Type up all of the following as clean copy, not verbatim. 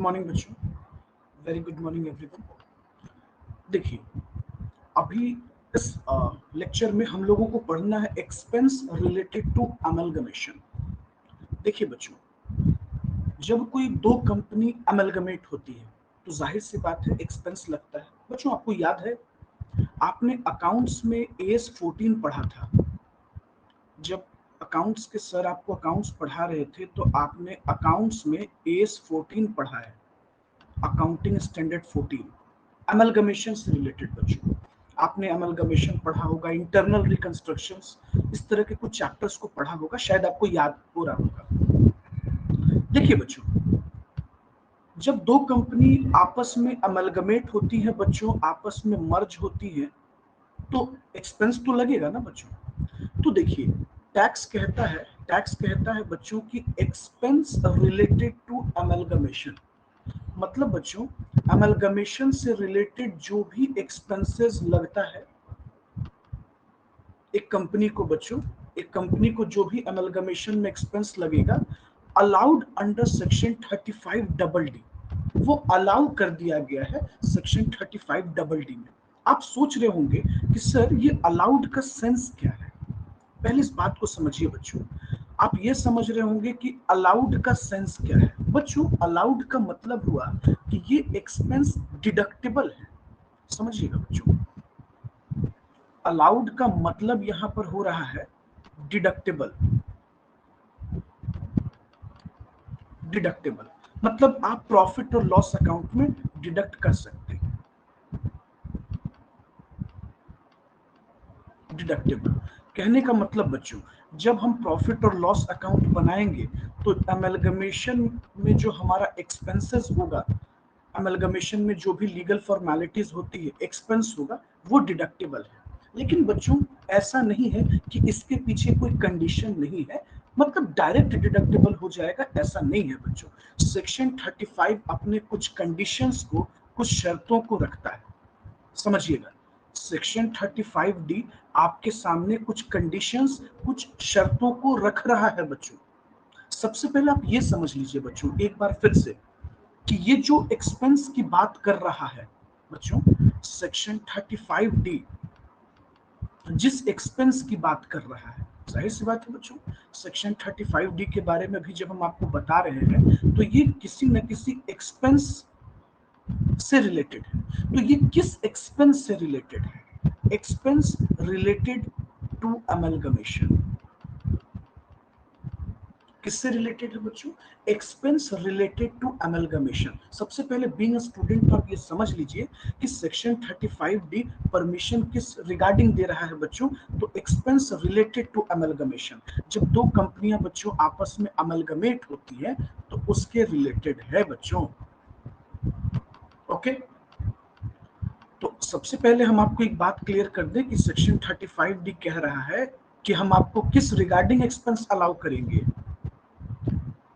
Morning बच्चों, very good morning everyone. देखिए, अभी इस लेक्चर में हम लोगों को पढ़ना है एक्सपेंस रिलेटेड टू अमलगमेशन। देखिए बच्चों, जब कोई दो कंपनी अमलगमेट होती है तो जाहिर सी बात है एक्सपेंस लगता है। बच्चों, आपको याद है आपने अकाउंट्स में AS14 पढ़ा था। जब अकाउंट्स के सर आपको अकाउंट्स पढ़ा रहे थे तो आपने अकाउंट्स में AS14 पढ़ा है, अकाउंटिंग स्टैंडर्ड 14, अमलगमेशन से रिलेटेड। बच्चों, आपने अमलगमेशन पढ़ा होगा, इंटरनल रिकंस्ट्रक्शंस, इस तरह के कुछ चैप्टर्स को पढ़ा होगा, शायद आपको याद हो रहा होगा। देखिए बच्चों, जब दो कंपनी आपस में अमलगमेट होती है बच्चों, आपस में मर्ज होती है, तो एक्सपेंस तो लगेगा ना बच्चों। तो देखिए, टैक्स कहता है बच्चों की एक्सपेंस रिलेटेड टू अमलगमेशन। मतलब बच्चों, अमलगमेशन से रिलेटेड जो भी एक्सपेंसेस लगता है एक कंपनी को, बच्चों एक कंपनी को जो भी अमलगमेशन में एक्सपेंस लगेगा, अलाउड अंडर सेक्शन 35 डी, वो अलाउ कर दिया गया है सेक्शन 35 डी में। आप सोच रहे होंगे कि सर ये अलाउड का सेंस क्या है। पहले इस बात को समझिए बच्चों। आप ये समझ रहे होंगे कि अलाउड का सेंस क्या है। बच्चों, अलाउड का मतलब हुआ कि ये एक्सपेंस डिडक्टेबल है। समझिएगा बच्चों, अलाउड का मतलब यहां पर हो रहा है डिडक्टेबल। डिडक्टेबल मतलब आप प्रॉफिट और लॉस अकाउंट में डिडक्ट कर सकते हैं। डिडक्टेबल कहने का मतलब बच्चों, जब हम प्रॉफिट और लॉस अकाउंट बनाएंगे तो अमलगमेशन में जो हमारा एक्सपेंसेस होगा, अमलगमेशन में जो भी लीगल फॉर्मेलिटीज होती है, एक्सपेंस होगा, वो डिडक्टेबल है। लेकिन बच्चों, ऐसा नहीं है कि इसके पीछे कोई कंडीशन नहीं है, मतलब डायरेक्ट डिडक्टेबल हो जाएगा, ऐसा नहीं है बच्चों। सेक्शन 35 अपने कुछ कंडीशंस को, कुछ शर्तों को रखता है। समझिएगा, सेक्शन 35 डी आपके सामने कुछ कंडीशंस, कुछ शर्तों को रख रहा है बच्चों। सबसे पहले आप ये समझ लीजिए बच्चों एक बार फिर से कि ये जो एक्सपेंस की बात कर रहा है बच्चों, सेक्शन 35 डी जिस एक्सपेंस की बात कर रहा है, जाहिर सी बात है बच्चों, सेक्शन 35 डी के बारे में भी जब हम आपको बता रहे हैं तो ये किसी न किसी एक्सपेंस से रिलेटेड है। तो ये किस एक्सपेंस से रिलेटेड है? Expense related to amalgamation. किससे रिलेटेड है बच्चों? Expense related to amalgamation. सबसे पहले बीइंग अ स्टूडेंट आप ये समझ लीजिए कि सेक्शन 35 डी परमिशन किस रिगार्डिंग दे रहा है बच्चों, तो एक्सपेंस रिलेटेड टू अमलगमेशन। जब दो कंपनियां बच्चों आपस में अमलगमेट होती है तो उसके रिलेटेड है बच्चों। ओके, तो सबसे पहले हम आपको एक बात क्लियर कर दें कि सेक्शन 35 डी कह रहा है कि हम आपको किस रिगार्डिंग एक्सपेंस अलाउ करेंगे?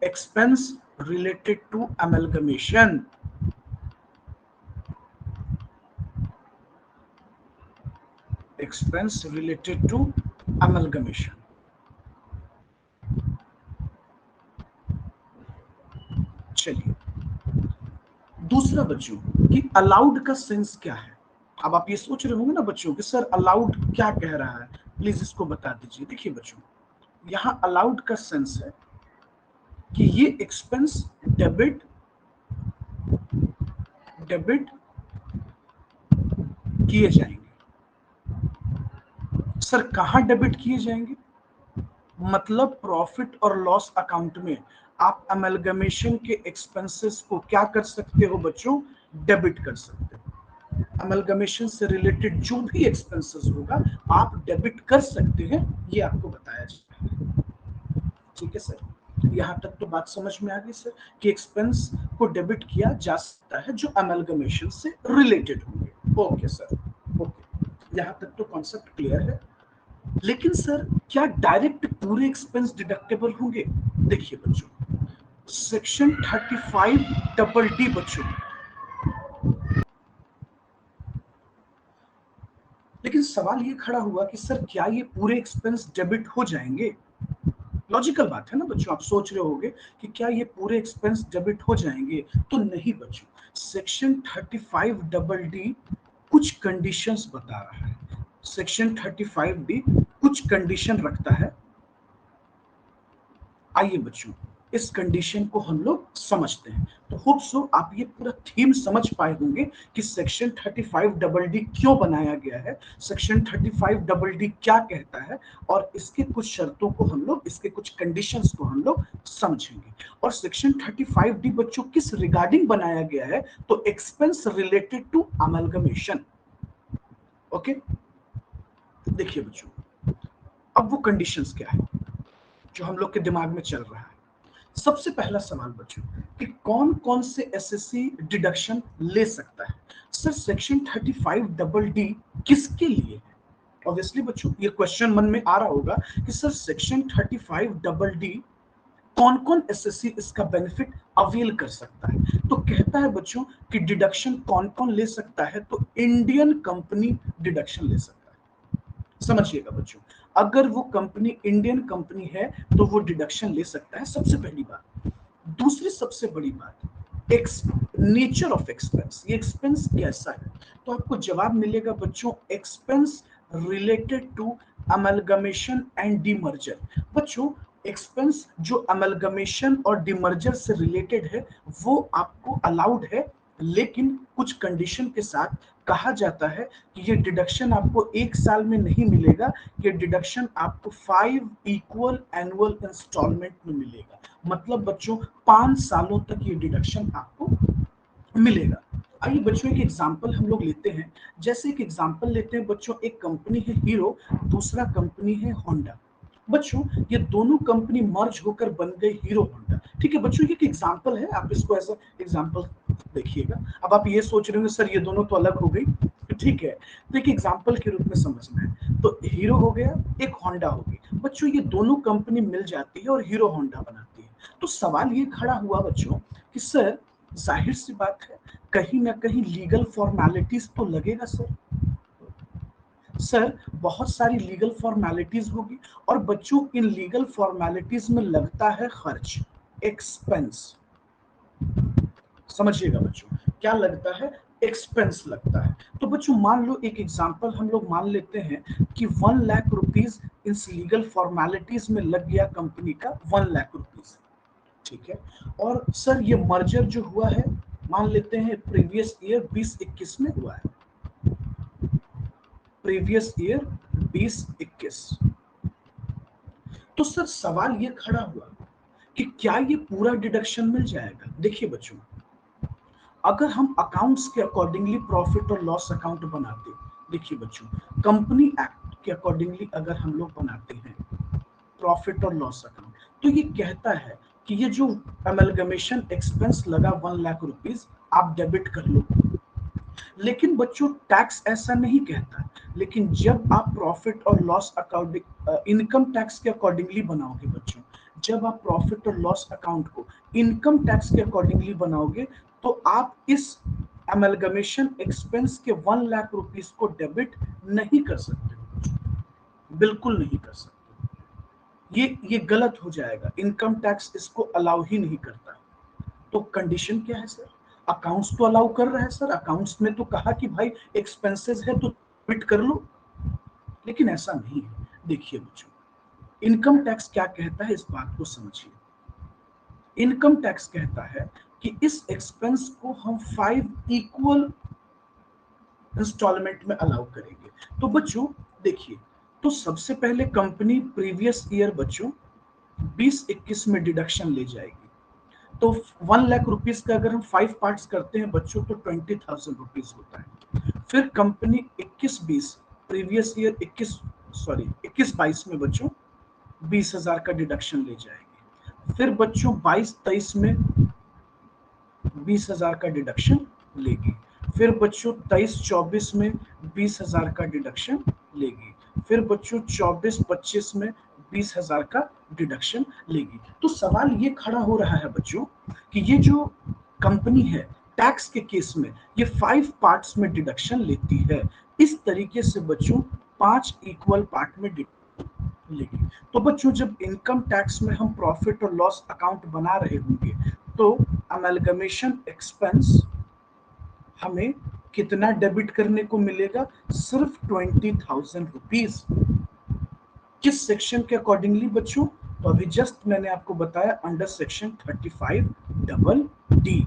Expense related to amalgamation. Expense related to amalgamation. चलिए, दूसरा बच्चों कि अलाउड का सेंस क्या है। अब आप ये सोच रहे होंगे ना बच्चों कि सर अलाउड क्या कह रहा है, प्लीज इसको बता दीजिए। देखिए बच्चों, यहां अलाउड का सेंस है कि ये एक्सपेंस डेबिट डेबिट किए जाएंगे। सर कहां डेबिट किए जाएंगे? मतलब प्रॉफिट और लॉस अकाउंट में आप अमलगमेशन के एक्सपेंसेस को क्या कर सकते हो बच्चों? डेबिट कर सकते हो। अमलगमेशन से रिलेटेड जो भी एक्सपेंसेस होगा आप डेबिट कर सकते हैं, ये आपको बताया जाता है। ठीक है सर, यहां तक तो बात समझ में आ गई सर कि एक्सपेंस को डेबिट किया जा सकता है जो अमलगमेशन से रिलेटेड होंगे। ओके सर, ओके, यहां तक तो कॉन्सेप्ट क्लियर है। लेकिन सर क्या डायरेक्ट पूरे एक्सपेंस डिडक्टेबल होंगे? देखिए बच्चों, सेक्शन 35 डी बच्चों, लेकिन सवाल ये खड़ा हुआ कि सर क्या ये पूरे एक्सपेंस डेबिट हो जाएंगे? लॉजिकल बात है ना बच्चों। आप सोच रहे होगे कि क्या ये पूरे एक्सपेंस डेबिट हो जाएंगे, तो नहीं बच्चों। सेक्शन 35 डबल डी कुछ कंडीशंस बता रहा है। सेक्शन 35 डी कुछ कंडीशन रखता है। आइए बच्चों इस कंडीशन को हम लोग समझते हैं। तो होप सो आप ये पूरा थीम समझ पाए होंगे कि सेक्शन 35 डबल डी क्यों बनाया गया है, सेक्शन 35 डबल डी क्या कहता है, और इसके कुछ शर्तों को हम लोग, इसके कुछ कंडीशंस को हम लोग समझेंगे। और सेक्शन 35 डी बच्चों किस रिगार्डिंग बनाया गया है, तो expense related to amalgamation. Okay, देखिए बच्चों अब वो कंडीशंस क्या है जो हम लोग के दिमाग में चल रहा है। सबसे पहला सवाल बच्चों कि कौन कौन से एसएससी डिडक्शन ले सकता है। सर सेक्शन 35 डबल डी किसके लिए है? ऑब्वियसली बच्चों ये क्वेश्चन मन में आ रहा होगा कि सर सेक्शन 35 डबल डी कौन कौन एसएससी इसका बेनिफिट अवेल कर सकता है। तो कहता है बच्चों कि डिडक्शन कौन कौन ले सकता है, तो इंडियन कंपनी डिडक्शन ले सकता है। समझिएगा बच्चों, अगर वो कंपनी इंडियन कंपनी है तो वो डिडक्शन ले सकता है, सबसे पहली बात। दूसरी सबसे बड़ी बात, नेचर ऑफ एक्सपेंस, ये एक्सपेंस कैसा है, तो आपको जवाब मिलेगा बच्चों expense related to amalgamation and demerger. बच्चों एक्सपेंस जो अमलगमेशन और डीमर्जर से रिलेटेड है वो आपको अलाउड है, लेकिन कुछ कंडीशन के साथ। कहा जाता है कि ये डिडक्शन आपको एक साल में नहीं मिलेगा, ये डिडक्शन आपको 5 इक्वल एनुअल इंस्टॉलमेंट में मिलेगा। मतलब बच्चों 5 सालों तक ये डिडक्शन आपको मिलेगा। आइए बच्चों एक एग्जांपल हम लोग लेते हैं। जैसे एक एग्जांपल लेते हैं बच्चों, एक कंपनी है हीरो, दूसरा कंपनी है होंडा। बच्चों ये दोनों कंपनी मर्ज होकर बन गई हीरो होंडा। ठीक है बच्चों, ये एक एग्जांपल है, आप इसको एज एग्जांपल देखिएगा। अब आप ये सोच रहे होंगे सर ये दोनों तो अलग हो गई, ठीक है, तो एक एग्जांपल के रूप में समझना है। तो हीरो हो गया, एक होंडा हो गई। बच्चों ये दोनों कंपनी मिल जाती है और हीरो होंडा बनाती है। तो सवाल ये खड़ा हुआ बच्चों कि सर जाहिर सी बात है कहीं ना कहीं लीगल फॉर्मेलिटीज तो लगेगा सर। सर बहुत सारी लीगल फॉर्मेलिटीज होगी, और बच्चों इन लीगल फॉर्मेलिटीज में लगता है खर्च, एक्सपेंस। समझिएगा बच्चों क्या लगता है, एक्सपेंस लगता है। तो बच्चों मान लो एक एग्जांपल हम लोग मान लेते हैं कि 1 लाख रुपीज इस लीगल फॉर्मेलिटीज में लग गया कंपनी का, 1 लाख रुपीज। ठीक है, और सर ये मर्जर जो हुआ है मान लेते हैं प्रीवियस ईयर 2021 में हुआ है, प्रीवियस ईयर 2021। तो सर सवाल ये खड़ा हुआ कि क्या ये पूरा डिडक्शन मिल जाएगा। देखिए बच्चों अगर हम अकाउंट्स के अकॉर्डिंगली प्रॉफिट और लॉस अकाउंट बनाते, देखिए बच्चों कंपनी एक्ट के अकॉर्डिंगली अगर हम लोग बनाते हैं प्रॉफिट और लॉस अकाउंट, तो ये कहता है कि ये जो अमलगमेशन एक्सपेंस लगा 1 लाख रुपीज आप डेबिट कर लो। लेकिन बच्चों टैक्स ऐसा नहीं कहता। लेकिन जब आप प्रॉफिट और लॉस अकाउंट इनकम टैक्स के अकॉर्डिंगली बनाओगे बच्चों, जब आप प्रॉफिट और लॉस अकाउंट को इनकम टैक्स के अकॉर्डिंगली बनाओगे, तो आप इस अमलगमेशन एक्सपेंस के 1 लाख रुपीस को डेबिट नहीं कर सकते, बिल्कुल नहीं कर सकते। ये गलत हो जाएगा, इनकम टैक्स इसको अलाउ ही नहीं करता। तो कंडीशन क्या है सर, अकाउंट्स तो अलाउ कर रहा है सर, अकाउंट्स में तो कहा कि भाई एक्सपेंसेस है तो डेबिट कर लो, लेकिन ऐसा नहीं है। देखिए बच्चों इनकम टैक्स क्या कहता है इस बात को समझिए। इनकम टैक्स कहता है कि इस एक्सपेंस को हम 5 इक्वल इंस्टॉलमेंट में अलाउ करेंगे। तो बच्चों देखिए, तो सबसे पहले कंपनी प्रीवियस ईयर बच्चों 2021 में डिडक्शन ले जाएगी। तो 1 लाख रुपीस का अगर हम 5 पार्ट्स करते हैं बच्चों तो 20,000 रुपीज होता है। फिर कंपनी 21-20 प्रीवियस ईयर 21-22 में बच्चों 20,000 का डिडक्शन ले जाएगी। फिर बच्चों 22-23 में 20,000 का डिडक्शन लेगी। फिर बच्चों 23-24 में 20,000 का डिडक्शन लेगी। फिर बच्चों 24-25 में 20,000 का डिडक्शन लेगी। तो सवाल ये खड़ा हो रहा है बच्चों कि ये जो कंपनी है टैक्स के केस में ये 5 पार्ट्स में डिडक्शन लेती है। इस तरीके से बच्चों 5 इक्वल पार्ट में मिलेगी। तो बच्चों जब इनकम टैक्स में हम प्रॉफिट और लॉस अकाउंट बना रहे होंगे तो अमेलगमेशन एक्सपेंस हमें कितना डेबिट करने को मिलेगा? सिर्फ 20,000 रुपीज। किस सेक्शन के अकॉर्डिंगली बच्चों? तो अभी जस्ट मैंने आपको बताया अंडर सेक्शन 35 डी।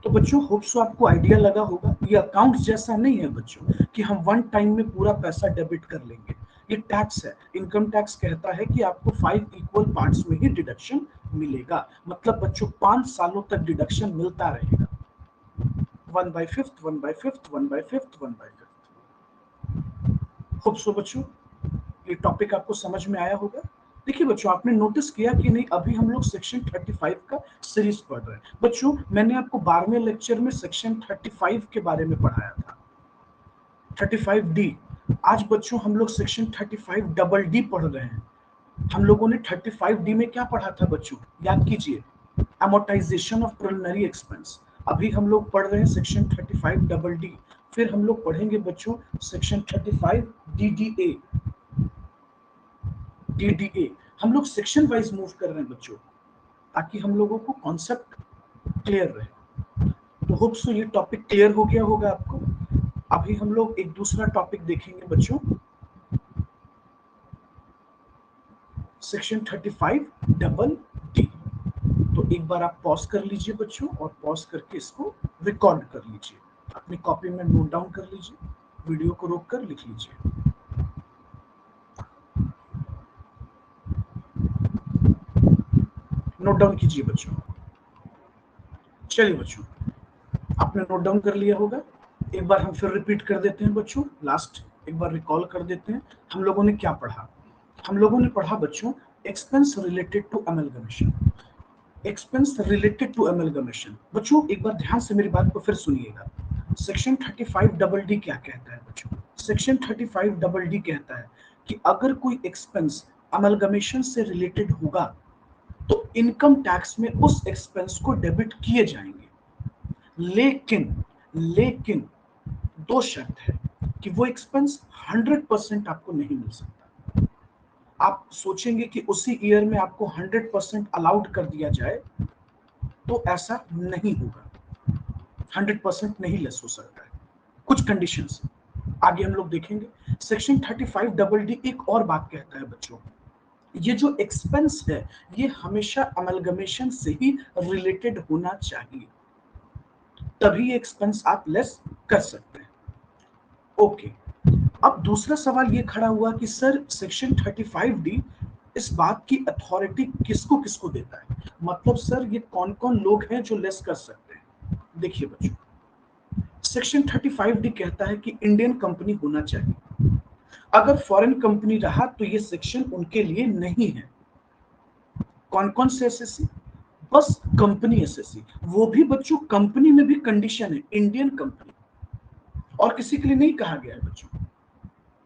तो बच्चों होप सो आपको आइडिया लगा होगा। ये अकाउंट जैसा नहीं है बच्चों कि हम वन टाइम में पूरा पैसा डेबिट कर लेंगे। ये टैक्स है। इनकम टैक्स कहता है कि आपको 5 इक्वल पार्ट्स में ही डिडक्शन मिलेगा। मतलब बच्चों 5 सालों तक डिडक्शन मिलता रहेगा। 1/5, 1/5, 1/5, 1/5। होप सो बच्चों ये टॉपिक आपको समझ में आया होगा। देखिए बच्चों आपने नोटिस किया कि नहीं, अभी हम लोग सेक्शन 35 का सीरीज पढ़ रहे हैं। बच्चों मैंने आपको 12वें लेक्चर में सेक्शन 35 के बारे में पढ़ाया था, 35D। आज बच्चों हम लोग सेक्शन 35 डी पढ़ रहे हैं। हम लोगों ने 35D में क्या पढ़ा था बच्चों? याद कीजिए, अमोर्टाइजेशन ऑफ प्रिलिमिनरी एक्सपेंस। अभी हम लोग पढ़ रहे हैं सेक्शन 35 डी। फिर हम लोग पढ़ेंगे बच्चों सेक्शन 35 DDA। हम लोग सेक्शन वाइज मूव कर रहे हैं बच्चों ताकि हम लोगों को कॉन्सेप्ट क्लियर रहे। तो होप सो ये टॉपिक क्लियर हो गया होगा आपको। अभी हम लोग एक दूसरा टॉपिक देखेंगे बच्चों, सेक्शन 35 डी। तो एक बार आप पॉज कर लीजिए बच्चों और पॉज करके इसको रिकॉर्ड कर लीजिए। अपनी कॉपी में नोट डाउन कर लीजिए, वीडियो को रोक कर लिख लीजिए। नोट डाउन कीजिए बच्चों। चलिए बच्चों आपने नोट डाउन कर लिया होगा। एक बार हम फिर रिपीट कर देते हैं बच्चों, लास्ट एक बार रिकॉल कर देते हैं। हम लोगों ने क्या पढ़ा? हम लोगों ने पढ़ा बच्चों expense related to amalgamation. Expense related to amalgamation बच्चों एक बार ध्यान से मेरी बात को फिर सुनिएगा। सेक्शन 35 डी क्या कहता है बच्चों? सेक्शन 35 डी कहता है कि अगर कोई एक्सपेंस अमेलगमेशन से रिलेटेड होगा तो इनकम टैक्स में उस एक्सपेंस को डेबिट किए जाएंगे। लेकिन लेकिन दो शर्त है कि वो एक्सपेंस 100% आपको नहीं मिल सकता। आप सोचेंगे कि उसी ईयर में आपको 100% अलाउड कर दिया जाए, तो ऐसा नहीं होगा। 100% नहीं लेस हो सकता है, कुछ कंडीशंस आगे हम लोग देखेंगे। सेक्शन 35 डी एक और बात कहता है बच्चों, ये जो एक्सपेंस है ये हमेशा अमलगमेशन से ही रिलेटेड होना चाहिए, तभी एक्सपेंस आप लेस कर सकते हैं। ओके, अब दूसरा सवाल ये खड़ा हुआ कि सर सेक्शन 35 डी इस बात की अथॉरिटी किसको किसको देता है? मतलब सर ये कौन कौन लोग हैं जो लेस कर सकते हैं? देखिए बच्चों सेक्शन 35 डी कहता है कि इंडियन कंपनी होना चाहिए। अगर फॉरेन कंपनी रहा तो ये सेक्शन उनके लिए नहीं है। कौन कौन से एसएससी? बस कंपनी एसएससी। वो भी बच्चों कंपनी में भी कंडीशन है इंडियन कंपनी, और किसी के लिए नहीं कहा गया है बच्चों।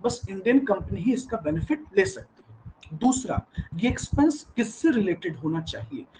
बस इंडियन कंपनी ही इसका बेनिफिट ले सकती है। दूसरा, ये एक्सपेंस किससे रिलेटेड होना चाहिए?